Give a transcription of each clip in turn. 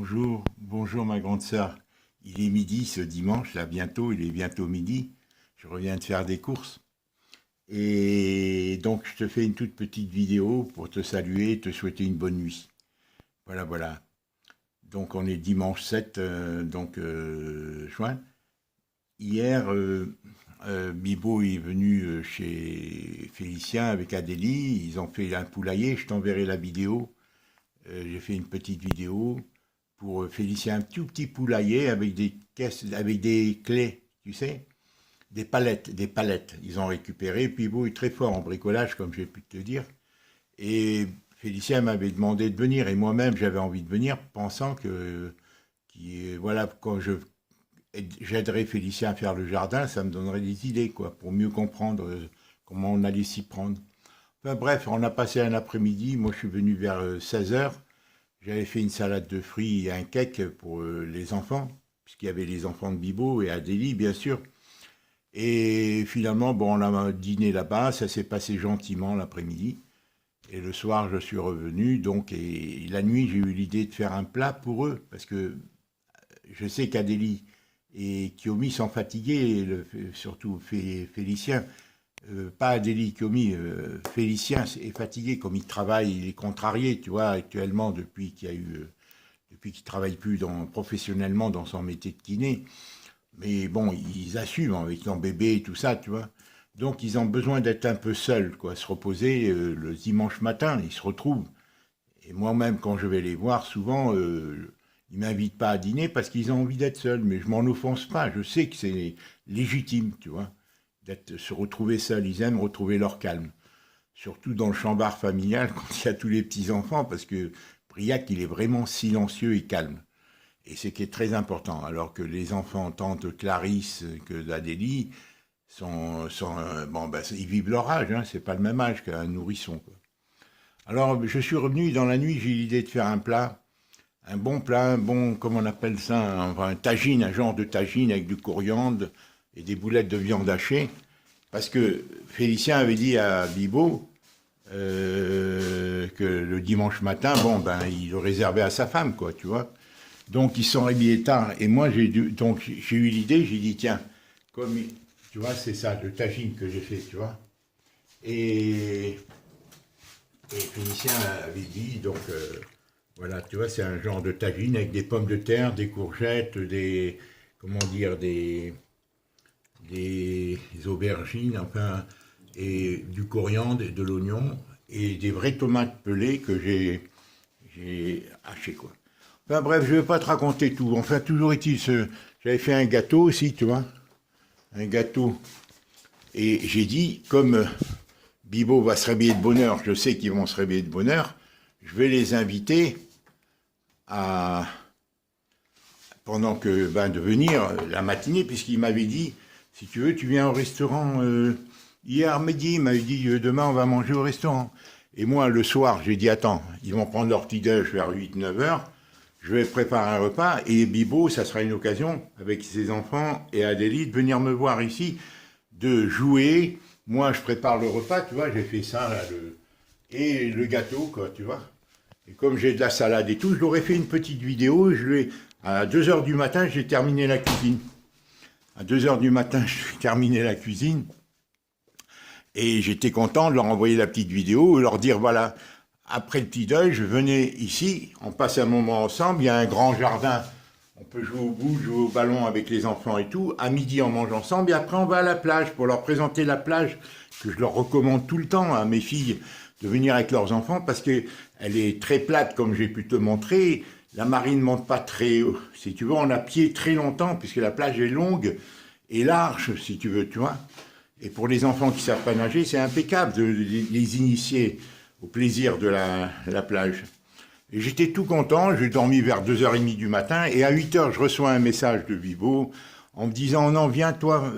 Bonjour, bonjour ma grande sœur. Il est midi ce dimanche, là bientôt, il est bientôt midi. Je reviens de faire des courses. Et donc je te fais une toute petite vidéo pour te saluer et te souhaiter une bonne nuit. Voilà, voilà. Donc on est dimanche 7 juin. Hier, Bibo est venu chez Félicien avec Adélie. Ils ont fait un poulailler, je t'enverrai la vidéo. J'ai fait une petite vidéo pour Félicien, un tout petit poulailler avec des caisses, avec des clés, tu sais, des palettes, des palettes. Ils ont récupéré. Puis Beau est très fort en bricolage, comme j'ai pu te dire. Et Félicien m'avait demandé de venir, et moi-même j'avais envie de venir, pensant voilà, quand j'aiderais Félicien à faire le jardin, ça me donnerait des idées, quoi, pour mieux comprendre comment on allait s'y prendre. Enfin bref, on a passé un après-midi. Moi, je suis venu vers 16 heures. J'avais fait une salade de fruits et un cake pour les enfants, puisqu'il y avait les enfants de Bibo et Adélie, bien sûr. Et finalement, bon, on a dîné là-bas, ça s'est passé gentiment l'après-midi. Et le soir, je suis revenu, donc, et la nuit, j'ai eu l'idée de faire un plat pour eux, parce que je sais qu'Adélie et Kiomi sont fatigués, surtout Félicien. Pas Adélie Kiomi, Félicien est fatigué, comme il travaille, il est contrarié, tu vois, actuellement, depuis qu'il travaille plus professionnellement dans son métier de kiné. Mais bon, ils assument avec leur bébé et tout ça, tu vois. Donc ils ont besoin d'être un peu seuls, quoi, se reposer le dimanche matin, ils se retrouvent. Et moi-même, quand je vais les voir, souvent, ils m'invitent pas à dîner parce qu'ils ont envie d'être seuls, mais je m'en offense pas, je sais que c'est légitime, tu vois, se retrouver seuls, ils aiment retrouver leur calme. Surtout dans le chambard familial, quand il y a tous les petits-enfants, parce que Briac, il est vraiment silencieux et calme. Et c'est qui est très important, alors que les enfants, tant de Clarisse que d'Adélie, bon, ben, ils vivent leur âge, hein, c'est pas le même âge qu'un nourrisson, quoi. Alors, je suis revenu dans la nuit, j'ai eu l'idée de faire un bon plat, un bon, comment on appelle ça, un tagine, un genre de tagine avec du coriandre et des boulettes de viande hachée. Parce que Félicien avait dit à Bibo que le dimanche matin, bon, ben, il le réservait à sa femme, quoi, tu vois. Donc, ils se sont réveillés tard. Et moi, j'ai eu l'idée, j'ai dit, tiens, comme, tu vois, c'est ça, le tagine que j'ai fait, tu vois. Et, et Félicien avait dit, donc, voilà, tu vois, c'est un genre de tagine avec des pommes de terre, des courgettes, comment dire, des aubergines, enfin, et du coriandre et de l'oignon, et des vraies tomates pelées que j'ai hachées, quoi. Enfin bref, je ne vais pas te raconter tout. Enfin, toujours est-il, j'avais fait un gâteau aussi, tu vois, un gâteau. Et j'ai dit, comme Bibo va se réveiller de bonne heure, je sais qu'ils vont se réveiller de bonne heure, je vais les inviter à, pendant que, ben, de venir la matinée, puisqu'il m'avait dit, si tu veux, tu viens au restaurant hier midi, il m'avait dit, demain on va manger au restaurant. Et moi, le soir, j'ai dit, attends, ils vont prendre leur petit déj vers 8 9 heures, je vais préparer un repas, et Bibo, ça sera une occasion, avec ses enfants et Adélie, de venir me voir ici, de jouer. Moi, je prépare le repas, tu vois, j'ai fait ça, là, et le gâteau, quoi, tu vois. Et comme j'ai de la salade et tout, je leur ai fait une petite vidéo, à 2 heures du matin, j'ai terminé la cuisine. À 2 heures du matin, j'ai terminé la cuisine, et j'étais content de leur envoyer la petite vidéo, et leur dire, voilà, après le petit-deuil, je venais ici, on passe un moment ensemble, il y a un grand jardin, on peut jouer au bout, jouer au ballon avec les enfants et tout. À midi, on mange ensemble et après, on va à la plage pour leur présenter la plage que je leur recommande tout le temps à mes filles de venir avec leurs enfants parce qu'elle est très plate, comme j'ai pu te montrer. La marine ne monte pas très haut. Si tu veux, on a pied très longtemps puisque la plage est longue et large, si tu veux, tu vois. Et pour les enfants qui ne savent pas nager, c'est impeccable de les initier au plaisir de la plage. Et j'étais tout content, j'ai dormi vers 2h30 du matin, et à 8 heures, je reçois un message de Bibo en me disant, non, viens toi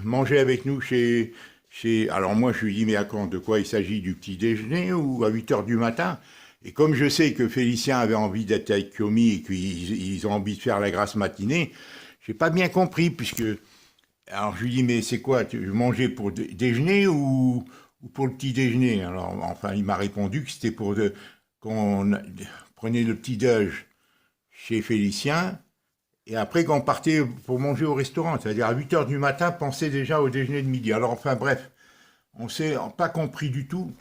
manger avec nous chez... Alors moi, je lui dis, mais à quand, de quoi il s'agit, du petit déjeuner ou à 8 heures du matin? Et comme je sais que Félicien avait envie d'être avec Kiomi et qu'ils ont envie de faire la grasse matinée, j'ai pas bien compris, puisque... Alors je lui dis, mais c'est quoi, tu manger pour déjeuner ou pour le petit déjeuner? Alors enfin, il m'a répondu que c'était pour qu'on prenait le petit déj chez Félicien, et après qu'on partait pour manger au restaurant, c'est-à-dire à 8 heures du matin, penser déjà au déjeuner de midi. Alors enfin bref, on s'est pas compris du tout.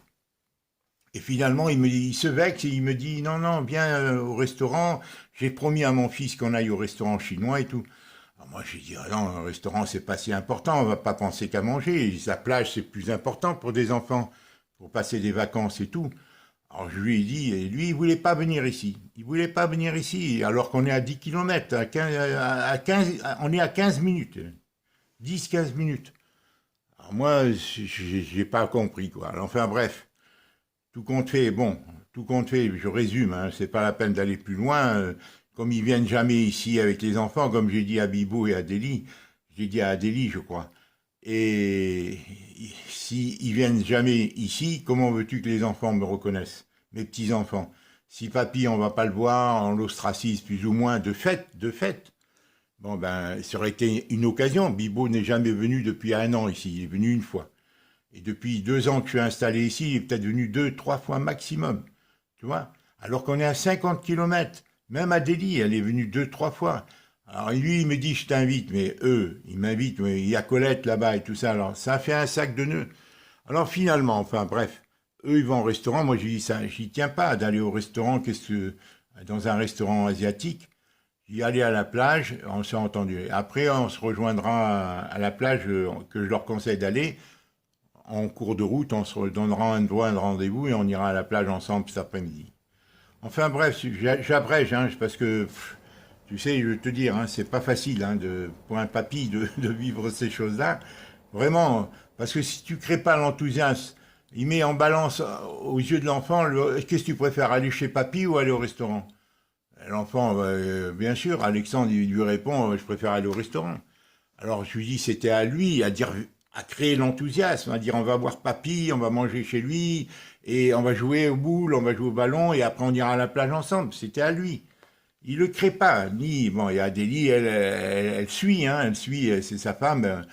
Et finalement, il se vexe et il me dit, non, non, viens au restaurant, j'ai promis à mon fils qu'on aille au restaurant chinois et tout. Alors moi, j'ai dit, ah non, un restaurant, c'est pas si important, on va pas penser qu'à manger. La plage, c'est plus important pour des enfants, pour passer des vacances et tout. Alors je lui ai dit, et lui, il voulait pas venir ici. Il voulait pas venir ici, alors qu'on est à 10 kilomètres, on est à 15 minutes, 10-15 minutes. Alors moi, j'ai pas compris, quoi. Alors, enfin bref, tout compte fait, bon, tout compte fait, je résume, hein, c'est pas la peine d'aller plus loin. Comme ils viennent jamais ici avec les enfants, comme j'ai dit à Bibo et à Adélie, j'ai dit à Adélie, je crois. Et si ils viennent jamais ici, comment veux-tu que les enfants me reconnaissent, mes petits-enfants? Si papy, on va pas le voir, on l'ostracise plus ou moins de fait, de fait. Bon ben, ça aurait été une occasion. Bibo n'est jamais venu depuis 1 an ici, il est venu une fois. Et depuis 2 ans que je suis installé ici, il est peut-être venu 2, 3 fois maximum. Tu vois? Alors qu'on est à 50 kilomètres. Même Adélie, elle est venue 2, 3 fois. Alors lui, il me dit, je t'invite, mais eux, ils m'invitent, mais il y a Colette là-bas et tout ça. Alors ça fait un sac de nœuds. Alors finalement, enfin bref, eux, ils vont au restaurant. Moi, je dis ça, j'y tiens pas d'aller au restaurant, dans un restaurant asiatique. J'y allais à la plage, on s'est entendu. Après, on se rejoindra à la plage que je leur conseille d'aller. En cours de route, on se donnera un doigt, un rendez-vous et on ira à la plage ensemble cet après-midi. Enfin bref, j'abrège, hein, parce que, tu sais, je veux te dire, hein, c'est pas facile hein, pour un papy de vivre ces choses-là. Vraiment, parce que si tu crées pas l'enthousiasme, il met en balance aux yeux de l'enfant, qu'est-ce que tu préfères, aller chez papy ou aller au restaurant? L'enfant, bien sûr, Alexandre, il lui répond, je préfère aller au restaurant. Alors je lui dis, c'était à lui, à dire, à créer l'enthousiasme, à dire, on va voir papy, on va manger chez lui, et on va jouer aux boules, on va jouer au ballon, et après on ira à la plage ensemble. C'était à lui. Il le crée pas, ni, bon, il y a Adélie, elle suit, hein, elle suit, c'est sa femme.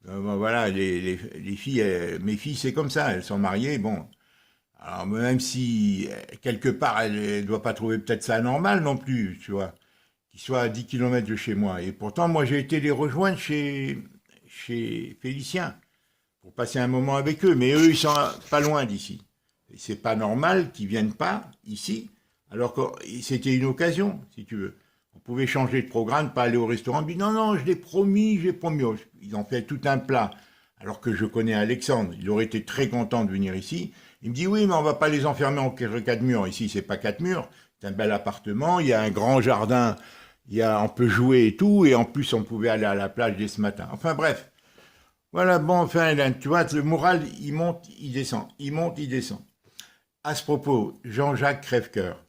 Bon, voilà, les filles, mes filles, c'est comme ça, elles sont mariées, bon. Alors même si quelque part elle ne doit pas trouver peut-être ça normal non plus, tu vois, qu'ils soient à 10 kilomètres de chez moi. Et pourtant, moi j'ai été les rejoindre chez Félicien pour passer un moment avec eux. Mais eux, ils sont pas loin d'ici. Et c'est pas normal qu'ils viennent pas ici, alors que c'était une occasion, si tu veux. On pouvait changer de programme, pas aller au restaurant. Puis non, non, je l'ai promis, j'ai promis. Ils ont fait tout un plat. Alors que je connais Alexandre, il aurait été très content de venir ici. Il me dit oui, mais on va pas les enfermer en 4 murs. Ici, c'est pas 4 murs. C'est un bel appartement. Il y a un grand jardin. On peut jouer et tout. Et en plus, on pouvait aller à la plage dès ce matin. Enfin bref. Voilà, bon, enfin, Hélène, tu vois, le moral, il monte, il descend. Il monte, il descend. À ce propos, Jean-Jacques Crèvecoeur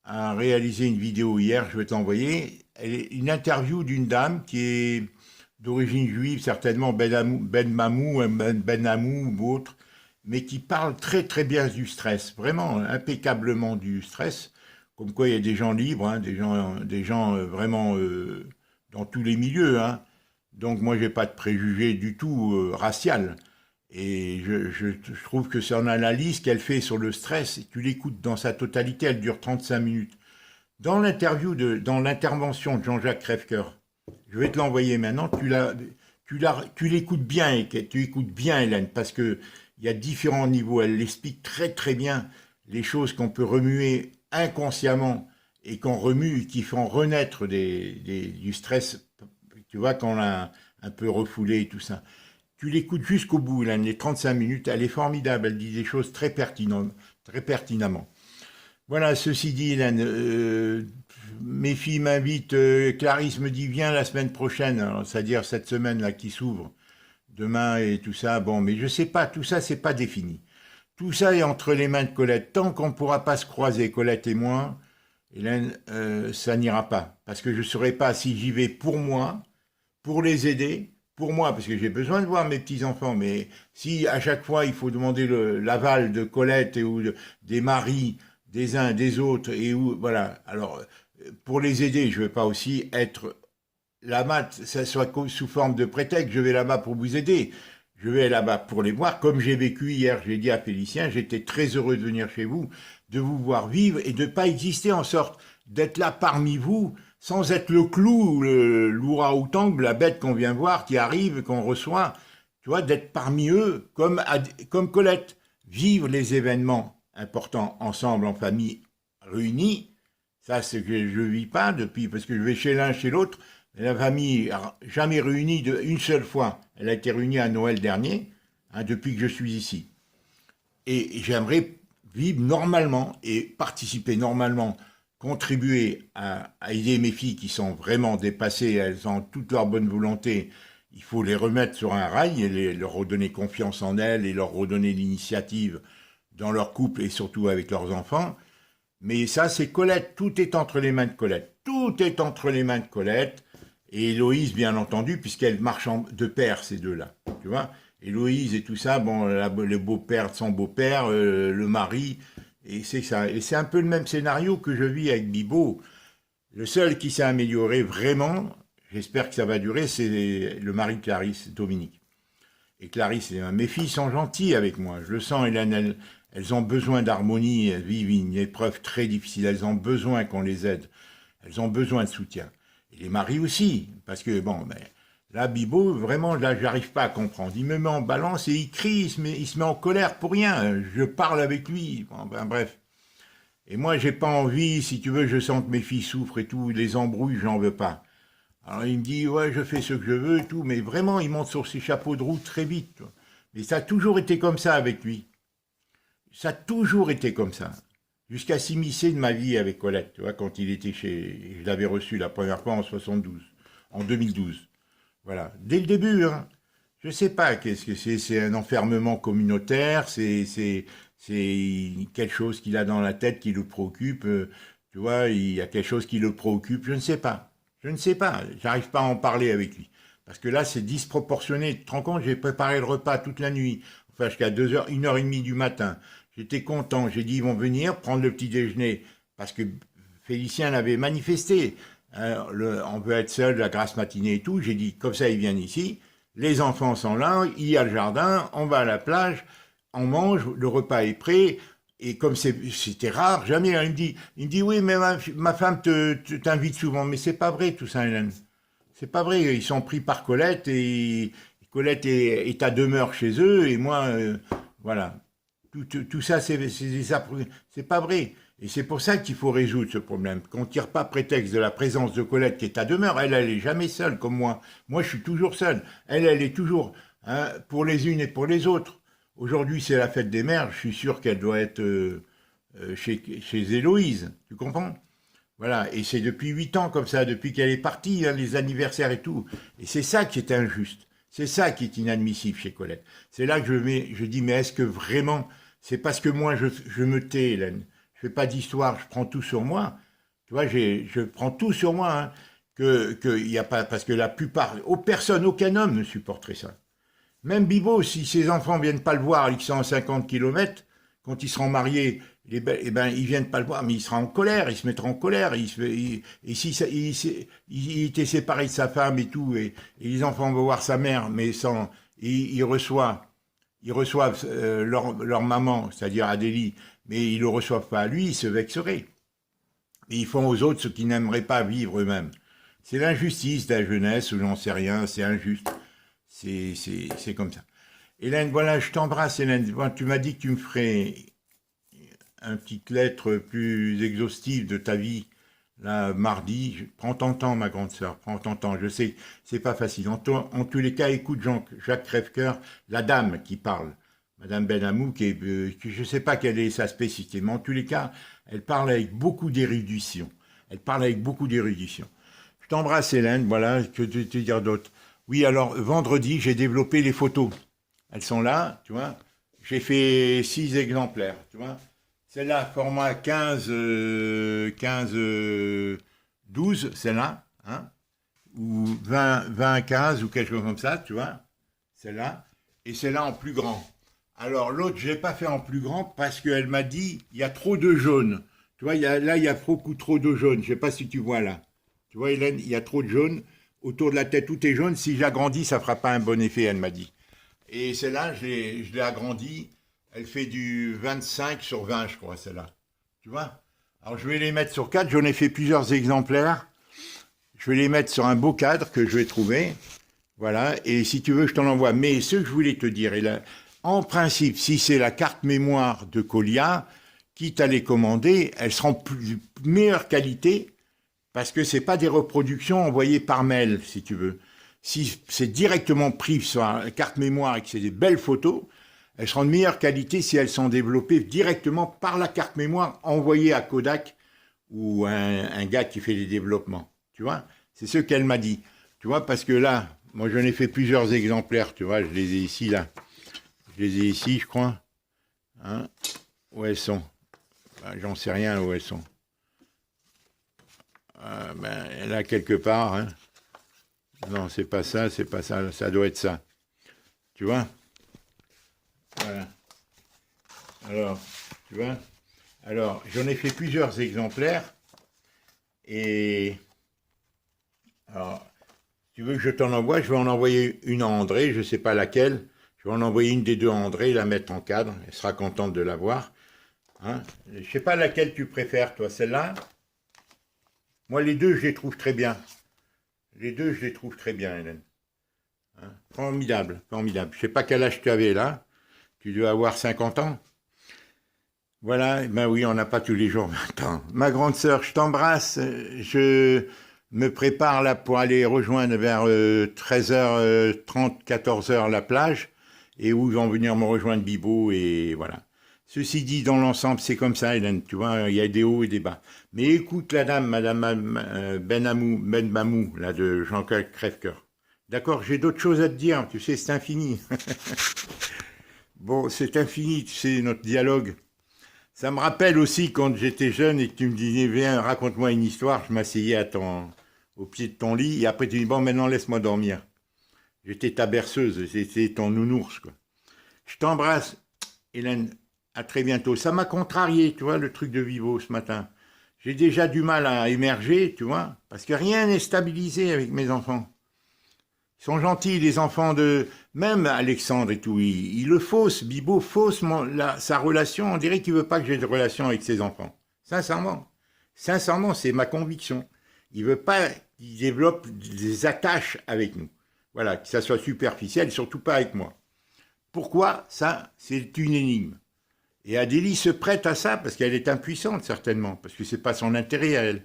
a réalisé une vidéo hier, je vais t'envoyer. Une interview d'une dame qui est d'origine juive, certainement Ben Mamou, Ben Amou ou autre, mais qui parle très très bien du stress, vraiment impeccablement du stress, comme quoi il y a des gens libres, hein, des gens vraiment dans tous les milieux. Hein. Donc moi j'ai pas de préjugés du tout racial. Et je trouve que son analyse qu'elle fait sur le stress, tu l'écoutes dans sa totalité, elle dure 35 minutes. Dans l'intervention de Jean-Jacques Crèvecoeur, je vais te l'envoyer maintenant, tu l'écoutes bien, et tu écoutes bien Hélène, parce que il y a différents niveaux. Elle explique très très bien les choses qu'on peut remuer inconsciemment et qu'on remue, qui font renaître du stress, tu vois, qu'on a un peu refoulé et tout ça. Tu l'écoutes jusqu'au bout, Hélène, les 35 minutes, elle est formidable, elle dit des choses très pertinentes, très pertinemment. Voilà, ceci dit, Hélène, mes filles m'invitent, Clarisse me dit viens la semaine prochaine, c'est-à-dire cette semaine-là qui s'ouvre, demain et tout ça, bon, mais je sais pas, tout ça c'est pas défini. Tout ça est entre les mains de Colette. Tant qu'on ne pourra pas se croiser, Colette et moi, Hélène, ça n'ira pas. Parce que je ne saurais pas si j'y vais pour moi, pour les aider, pour moi, parce que j'ai besoin de voir mes petits-enfants, mais si à chaque fois il faut demander l'aval de Colette des maris, des uns, des autres, voilà. Alors, pour les aider, je ne veux pas aussi être là-bas, ça soit sous forme de prétexte, je vais là-bas pour vous aider. Je vais là-bas pour les voir, comme j'ai vécu hier, j'ai dit à Félicien, j'étais très heureux de venir chez vous, de vous voir vivre et de ne pas exister en sorte d'être là parmi vous, sans être le clou, le l'ourang-outang, la bête qu'on vient voir, qui arrive, qu'on reçoit, tu vois, d'être parmi eux, comme Colette. Vivre les événements importants ensemble, en famille, réunis, ça c'est que je ne vis pas depuis, parce que je vais chez l'un, chez l'autre, la famille jamais réunie une seule fois. Elle a été réunie à Noël dernier, hein, depuis que je suis ici. Et j'aimerais vivre normalement et participer normalement, contribuer à aider mes filles qui sont vraiment dépassées, elles ont toute leur bonne volonté. Il faut les remettre sur un rail et leur redonner confiance en elles et leur redonner l'initiative dans leur couple et surtout avec leurs enfants. Mais ça, c'est Colette. Tout est entre les mains de Colette. Tout est entre les mains de Colette. Et Héloïse, bien entendu, puisqu'elles marchent de pair, ces deux-là. Tu vois, Héloïse et tout ça, bon, le beau-père, son beau-père, le mari, et c'est ça. Et c'est un peu le même scénario que je vis avec Bibo. Le seul qui s'est amélioré vraiment, j'espère que ça va durer, c'est le mari de Clarisse, Dominique. Et Clarisse, mes filles sont gentilles avec moi. Je le sens, Hélène, elles ont besoin d'harmonie, elles vivent une épreuve très difficile, elles ont besoin qu'on les aide. Elles ont besoin de soutien. Et les maris aussi, parce que, bon, ben, là, Bibo, vraiment, là, j'arrive pas à comprendre. Il me met en balance et il crie, il se met en colère pour rien. Je parle avec lui, bon, ben, bref. Et moi, j'ai pas envie, si tu veux, je sens que mes filles souffrent et tout, les embrouilles, j'en veux pas. Alors il me dit, ouais, je fais ce que je veux et tout, mais vraiment, il monte sur ses chapeaux de roue très vite. Toi. Mais ça a toujours été comme ça avec lui. Ça a toujours été comme ça. Jusqu'à s'immiscer de ma vie avec Colette, tu vois, quand il était chez... Je l'avais reçu la première fois en 2012. Voilà, dès le début, hein. Je sais pas qu'est-ce que c'est un enfermement communautaire, c'est quelque chose qu'il a dans la tête qui le préoccupe, tu vois, il y a quelque chose qui le préoccupe, je ne sais pas. Je ne sais pas, j'arrive pas à en parler avec lui. Parce que là, c'est disproportionné. Tu te rends compte, j'ai préparé le repas toute la nuit, enfin jusqu'à 2h, 1h30 du matin. J'étais content, j'ai dit ils vont venir prendre le petit déjeuner, parce que Félicien avait manifesté. Hein, on veut être seul, la grasse matinée et tout. J'ai dit, comme ça, ils viennent ici. Les enfants sont là, il y a le jardin, on va à la plage, on mange, le repas est prêt. Et comme c'était rare, jamais, il me dit oui, mais ma femme t'invite souvent. Mais c'est pas vrai tout ça, Hélène. C'est pas vrai. Ils sont pris par Colette et Colette est à demeure chez eux et moi, voilà. Tout ça, c'est pas vrai. Et c'est pour ça qu'il faut résoudre ce problème. Qu'on ne tire pas prétexte de la présence de Colette qui est à demeure. Elle est jamais seule comme moi. Moi, je suis toujours seul. Elle est toujours, hein, pour les unes et pour les autres. Aujourd'hui, c'est la fête des mères. Je suis sûr qu'elle doit être chez Héloïse. Tu comprends? Voilà. Et c'est depuis 8 ans comme ça, depuis qu'elle est partie, hein, les anniversaires et tout. Et c'est ça qui est injuste. C'est ça qui est inadmissible chez Colette. C'est là que je dis, mais est-ce que vraiment, c'est parce que moi, je me tais, Hélène. Je fais pas d'histoire, je prends tout sur moi. Tu vois, je prends tout sur moi, hein, que y a pas, parce que la plupart, personne, aucun homme ne supporterait ça. Même Bibo, si ses enfants viennent pas le voir, ils sont à 50 kilomètres, quand ils seront mariés, eh ben, ils viennent pas le voir, mais il sera en colère, il se mettra en colère, et si il était séparé de sa femme et tout, et les enfants vont voir sa mère, mais sans, ils reçoivent leur maman, c'est-à-dire Adélie, mais ils le reçoivent pas à lui, ils se vexeraient. Et ils font aux autres ce qu'ils n'aimeraient pas vivre eux-mêmes. C'est l'injustice de la jeunesse, ou j'en sais rien, c'est injuste. C'est comme ça. Hélène, voilà, je t'embrasse, Hélène. Bon, tu m'as dit que tu me ferais une petite lettre plus exhaustive de ta vie, là, mardi. Prends ton temps, ma grande sœur, prends ton temps. Je sais, c'est pas facile. En tous les cas, écoute Jacques Crèvecoeur, la dame qui parle, Madame Benamou, je ne sais pas quelle est sa spécificité, mais en tous les cas, elle parle avec beaucoup d'érudition. Elle parle avec beaucoup d'érudition. Je t'embrasse, Hélène. Voilà, que te dire d'autre. Oui, alors, vendredi, j'ai développé les photos. Elles sont là, tu vois. J'ai fait 6 exemplaires, tu vois. Celle-là, format 15, 12, celle-là, hein, ou 20, 15, ou quelque chose comme ça, tu vois. Celle-là. Et celle-là en plus grand. Alors, l'autre, je ne l'ai pas fait en plus grand parce qu'elle m'a dit, il y a trop de jaune. Tu vois, là, il y a beaucoup trop de jaune. Je ne sais pas si tu vois là. Tu vois, Hélène, il y a trop de jaune. Autour de la tête, tout est jaune. Si j'agrandis, ça ne fera pas un bon effet, elle m'a dit. Et celle-là, je l'ai agrandie. Elle fait du 25 sur 20, je crois, celle-là. Tu vois? Alors, je vais les mettre sur 4. J'en ai fait plusieurs exemplaires. Je vais les mettre sur un beau cadre que je vais trouver. Voilà. Et si tu veux, je t'en envoie. Mais ce que je voulais te dire, en principe, si c'est la carte mémoire de Colia, quitte à les commander, elles seront meilleure qualité parce que c'est pas des reproductions envoyées par mail, si tu veux. Si c'est directement pris sur la carte mémoire et que c'est des belles photos, elles seront de meilleure qualité si elles sont développées directement par la carte mémoire envoyée à Kodak ou un gars qui fait les développements. Tu vois, c'est ce qu'elle m'a dit. Tu vois, parce que là, moi j'en ai fait plusieurs exemplaires, tu vois, je les ai ici, là. Je les ai ici, je crois. Hein, où elles sont? Ben, j'en sais rien où elles sont. Ben, là, quelque part. Hein. Non, c'est pas ça, ça doit être ça. Tu vois? Voilà. Alors, tu vois? Alors, j'en ai fait plusieurs exemplaires. Et... Alors, tu veux que je t'en envoie? Je vais en envoyer une à André, je ne sais pas laquelle. Je vais en envoyer une des deux à André, la mettre en cadre. Elle sera contente de la voir. Hein, je ne sais pas laquelle tu préfères, toi, celle-là. Moi, les deux, je les trouve très bien. Les deux, je les trouve très bien, Hélène. Hein, formidable, formidable. Je ne sais pas quel âge tu avais là. Tu dois avoir 50 ans. Voilà, ben oui, on n'a pas tous les jours 20 ans. Ma grande sœur, je t'embrasse. Je me prépare là pour aller rejoindre vers 13h30, 14h la plage. Et où vont venir me rejoindre Bibo et voilà. Ceci dit, dans l'ensemble, c'est comme ça, Hélène, tu vois, il y a des hauts et des bas. Mais écoute la dame, Madame Ben Mamou, là, de Jean-Claude Crèvecoeur. D'accord, j'ai d'autres choses à te dire, tu sais, c'est infini. Bon, c'est infini, tu sais, notre dialogue. Ça me rappelle aussi quand j'étais jeune et que tu me disais, viens, raconte-moi une histoire, je m'asseyais au pied de ton lit, et après tu dis, bon, maintenant laisse-moi dormir. J'étais ta berceuse, j'étais ton nounours, quoi. Je t'embrasse, Hélène. À très bientôt. Ça m'a contrarié, tu vois, le truc de Vivo ce matin. J'ai déjà du mal à émerger, tu vois, parce que rien n'est stabilisé avec mes enfants. Ils sont gentils, les enfants de... Même Alexandre et tout, il le fausse, Bibo fausse sa relation. On dirait qu'il veut pas que j'ai de relation avec ses enfants. Sincèrement. Sincèrement, c'est ma conviction. Il veut pas qu'ils développent des attaches avec nous. Voilà, que ça soit superficiel, surtout pas avec moi. Pourquoi? Ça, c'est une énigme. Et Adélie se prête à ça parce qu'elle est impuissante certainement, parce que c'est pas son intérêt à elle.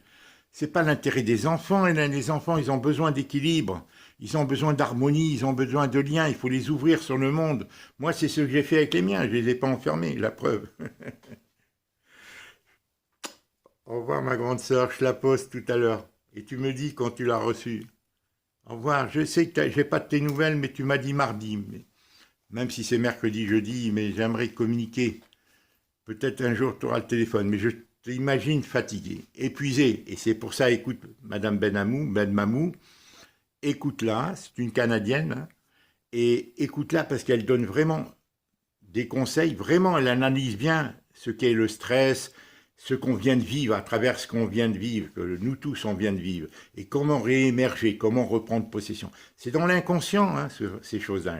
C'est pas l'intérêt des enfants. Et les enfants, ils ont besoin d'équilibre, ils ont besoin d'harmonie, ils ont besoin de liens. Il faut les ouvrir sur le monde. Moi, c'est ce que j'ai fait avec les miens. Je les ai pas enfermés, la preuve. Au revoir, ma grande sœur. Je la poste tout à l'heure. Et tu me dis quand tu l'as reçue. Au revoir. Je sais que j'ai pas de tes nouvelles, mais tu m'as dit mardi. Même si c'est mercredi, jeudi, mais j'aimerais communiquer. Peut-être un jour tu auras le téléphone, mais je t'imagine fatigué, épuisé. Et c'est pour ça, écoute, Madame Ben Mamou, écoute-la, c'est une Canadienne, hein, et écoute-la parce qu'elle donne vraiment des conseils, vraiment, elle analyse bien ce qu'est le stress, ce qu'on vient de vivre, à travers ce qu'on vient de vivre, que nous tous on vient de vivre, et comment réémerger, comment reprendre possession. C'est dans l'inconscient, hein, ces choses-là.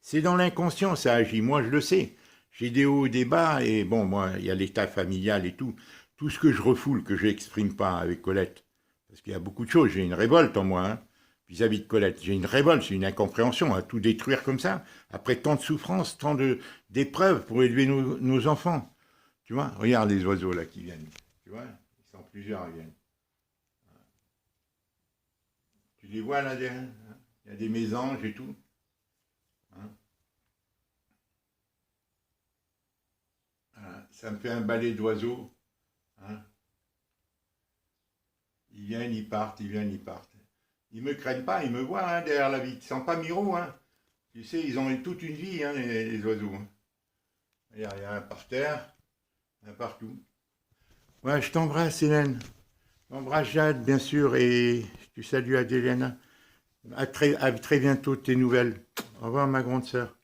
C'est dans l'inconscient, ça agit, moi je le sais. J'ai des hauts et des bas, et bon, moi, il y a l'état familial et tout. Tout ce que je refoule, que je n'exprime pas avec Colette. Parce qu'il y a beaucoup de choses. J'ai une révolte en moi, hein, vis-à-vis de Colette. J'ai une révolte, c'est une incompréhension à tout détruire comme ça. Après tant de souffrances, tant d'épreuves pour élever nos enfants. Tu vois, regarde les oiseaux là qui viennent. Tu vois, ils sont plusieurs, ils viennent. Tu les vois là derrière, hein. Il y a des mésanges et tout. Hein. Voilà. Ça me fait un balai d'oiseaux. Hein. Ils viennent, ils partent, ils viennent, ils partent. Ils me craignent pas, ils me voient hein, derrière la vitre. Ils sont pas miro, hein. Tu sais, ils ont toute une vie, hein, les oiseaux. Hein. Regarde, il y a un par terre, un partout. Ouais, je t'embrasse, Hélène. J'embrasse Jade, bien sûr, et tu salues Adéliana. À très bientôt, tes nouvelles. Au revoir, ma grande sœur.